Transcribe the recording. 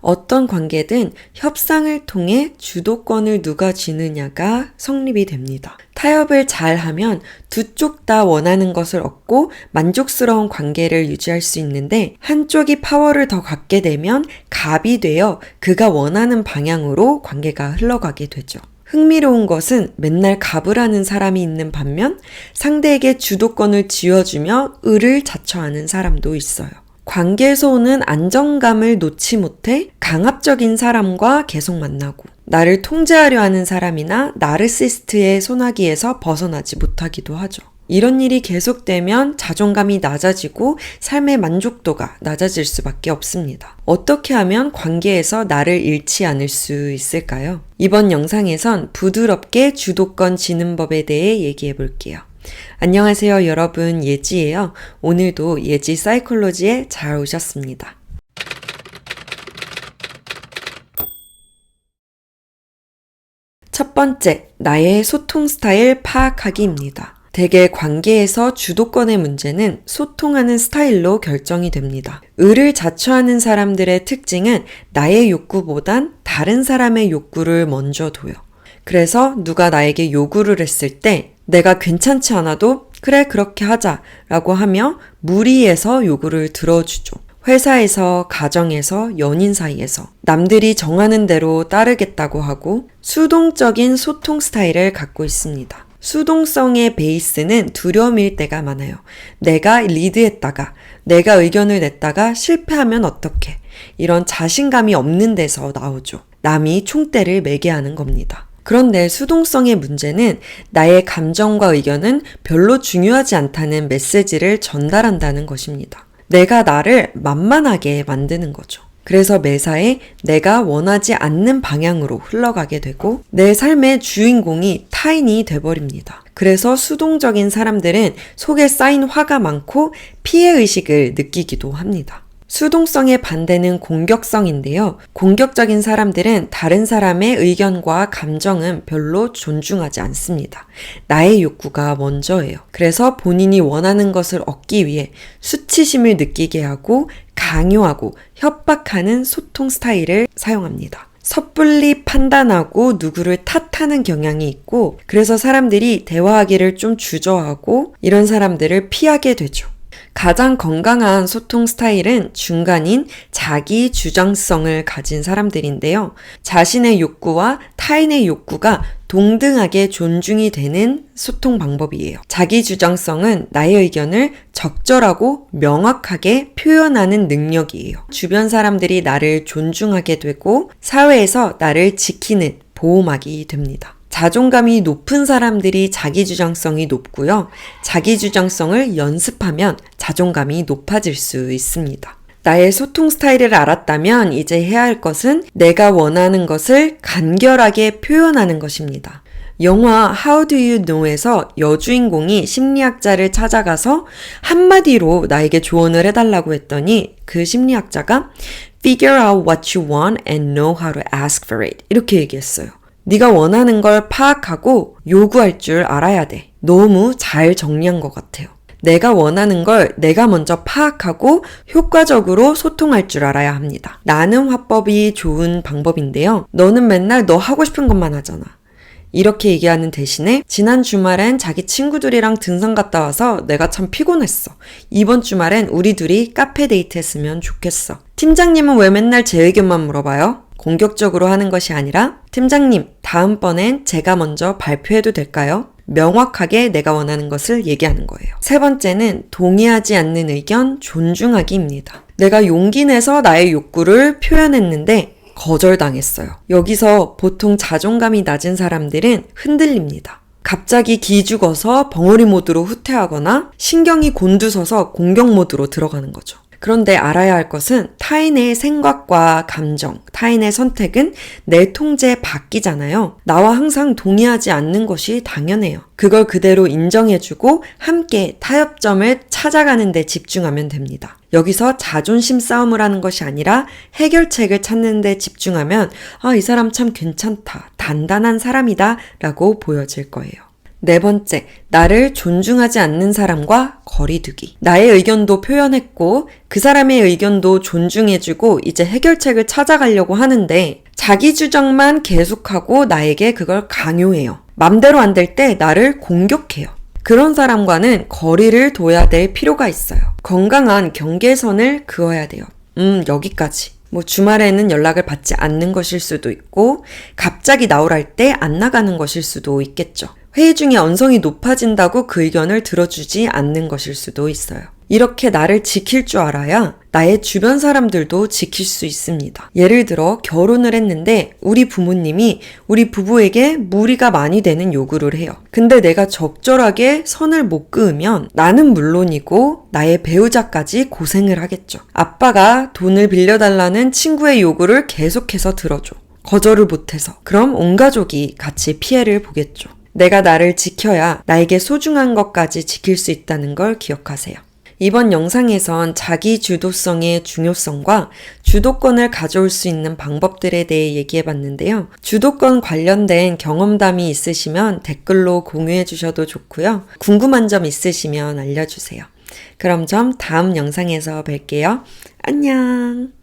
어떤 관계든 협상을 통해 주도권을 누가 쥐느냐가 성립이 됩니다. 타협을 잘하면 두 쪽 다 원하는 것을 얻고 만족스러운 관계를 유지할 수 있는데 한쪽이 파워를 더 갖게 되면 갑이 되어 그가 원하는 방향으로 관계가 흘러가게 되죠. 흥미로운 것은 맨날 갑을 하는 사람이 있는 반면 상대에게 주도권을 쥐어주며 을을 자처하는 사람도 있어요. 관계에서 오는 안정감을 놓지 못해 강압적인 사람과 계속 만나고 나를 통제하려 하는 사람이나 나르시스트의 소나기에서 벗어나지 못하기도 하죠. 이런 일이 계속되면 자존감이 낮아지고 삶의 만족도가 낮아질 수밖에 없습니다. 어떻게 하면 관계에서 나를 잃지 않을 수 있을까요? 이번 영상에선 부드럽게 주도권 쥐는 법에 대해 얘기해 볼게요. 안녕하세요 여러분, 예지예요. 오늘도 예지 사이콜로지에 잘 오셨습니다. 첫 번째, 나의 소통 스타일 파악하기입니다. 대개 관계에서 주도권의 문제는 소통하는 스타일로 결정이 됩니다. 을을 자처하는 사람들의 특징은 나의 욕구보단 다른 사람의 욕구를 먼저 둬요. 그래서 누가 나에게 요구를 했을 때 내가 괜찮지 않아도 그래 그렇게 하자 라고 하며 무리해서 요구를 들어주죠. 회사에서, 가정에서, 연인 사이에서 남들이 정하는 대로 따르겠다고 하고 수동적인 소통 스타일을 갖고 있습니다. 수동성의 베이스는 두려움일 때가 많아요. 내가 리드했다가, 내가 의견을 냈다가 실패하면 어떡해. 이런 자신감이 없는 데서 나오죠. 남이 총대를 매게 하는 겁니다. 그런데 수동성의 문제는 나의 감정과 의견은 별로 중요하지 않다는 메시지를 전달한다는 것입니다. 내가 나를 만만하게 만드는 거죠. 그래서 매사에 내가 원하지 않는 방향으로 흘러가게 되고 내 삶의 주인공이 타인이 돼버립니다. 그래서 수동적인 사람들은 속에 쌓인 화가 많고 피해의식을 느끼기도 합니다. 수동성의 반대는 공격성인데요. 공격적인 사람들은 다른 사람의 의견과 감정은 별로 존중하지 않습니다. 나의 욕구가 먼저예요. 그래서 본인이 원하는 것을 얻기 위해 수치심을 느끼게 하고 강요하고 협박하는 소통 스타일을 사용합니다. 섣불리 판단하고 누구를 탓하는 경향이 있고 그래서 사람들이 대화하기를 좀 주저하고 이런 사람들을 피하게 되죠. 가장 건강한 소통 스타일은 중간인 자기 주장성을 가진 사람들인데요. 자신의 욕구와 타인의 욕구가 동등하게 존중이 되는 소통 방법이에요. 자기 주장성은 나의 의견을 적절하고 명확하게 표현하는 능력이에요. 주변 사람들이 나를 존중하게 되고 사회에서 나를 지키는 보호막이 됩니다. 자존감이 높은 사람들이 자기주장성이 높고요. 자기주장성을 연습하면 자존감이 높아질 수 있습니다. 나의 소통 스타일을 알았다면 이제 해야 할 것은 내가 원하는 것을 간결하게 표현하는 것입니다. 영화 How Do You Know에서 여주인공이 심리학자를 찾아가서 한마디로 나에게 조언을 해달라고 했더니 그 심리학자가 Figure out what you want and know how to ask for it 이렇게 얘기했어요. 네가 원하는 걸 파악하고 요구할 줄 알아야 돼. 너무 잘 정리한 것 같아요. 내가 원하는 걸 내가 먼저 파악하고 효과적으로 소통할 줄 알아야 합니다. 나는 화법이 좋은 방법인데요. 너는 맨날 너 하고 싶은 것만 하잖아. 이렇게 얘기하는 대신에 지난 주말엔 자기 친구들이랑 등산 갔다 와서 내가 참 피곤했어. 이번 주말엔 우리 둘이 카페 데이트 했으면 좋겠어. 팀장님은 왜 맨날 제 의견만 물어봐요? 공격적으로 하는 것이 아니라 팀장님, 다음번엔 제가 먼저 발표해도 될까요? 명확하게 내가 원하는 것을 얘기하는 거예요. 세 번째는 동의하지 않는 의견 존중하기입니다. 내가 용기 내서 나의 욕구를 표현했는데 거절당했어요. 여기서 보통 자존감이 낮은 사람들은 흔들립니다. 갑자기 기죽어서 벙어리 모드로 후퇴하거나 신경이 곤두서서 공격 모드로 들어가는 거죠. 그런데 알아야 할 것은 타인의 생각과 감정, 타인의 선택은 내 통제 밖이잖아요. 나와 항상 동의하지 않는 것이 당연해요. 그걸 그대로 인정해주고 함께 타협점을 찾아가는 데 집중하면 됩니다. 여기서 자존심 싸움을 하는 것이 아니라 해결책을 찾는 데 집중하면 이 사람 참 괜찮다, 단단한 사람이다 라고 보여질 거예요. 네 번째, 나를 존중하지 않는 사람과 거리두기. 나의 의견도 표현했고 그 사람의 의견도 존중해주고 이제 해결책을 찾아가려고 하는데 자기 주장만 계속하고 나에게 그걸 강요해요. 맘대로 안 될 때 나를 공격해요. 그런 사람과는 거리를 둬야 될 필요가 있어요. 건강한 경계선을 그어야 돼요. 여기까지. 주말에는 연락을 받지 않는 것일 수도 있고 갑자기 나오랄 때 안 나가는 것일 수도 있겠죠. 회의 중에 언성이 높아진다고 그 의견을 들어주지 않는 것일 수도 있어요. 이렇게 나를 지킬 줄 알아야 나의 주변 사람들도 지킬 수 있습니다. 예를 들어 결혼을 했는데 우리 부모님이 우리 부부에게 무리가 많이 되는 요구를 해요. 근데 내가 적절하게 선을 못 그으면 나는 물론이고 나의 배우자까지 고생을 하겠죠. 아빠가 돈을 빌려달라는 친구의 요구를 계속해서 들어줘. 거절을 못해서. 그럼 온 가족이 같이 피해를 보겠죠. 내가 나를 지켜야 나에게 소중한 것까지 지킬 수 있다는 걸 기억하세요. 이번 영상에선 자기 주도성의 중요성과 주도권을 가져올 수 있는 방법들에 대해 얘기해봤는데요. 주도권 관련된 경험담이 있으시면 댓글로 공유해 주셔도 좋고요. 궁금한 점 있으시면 알려주세요. 그럼 전 다음 영상에서 뵐게요. 안녕!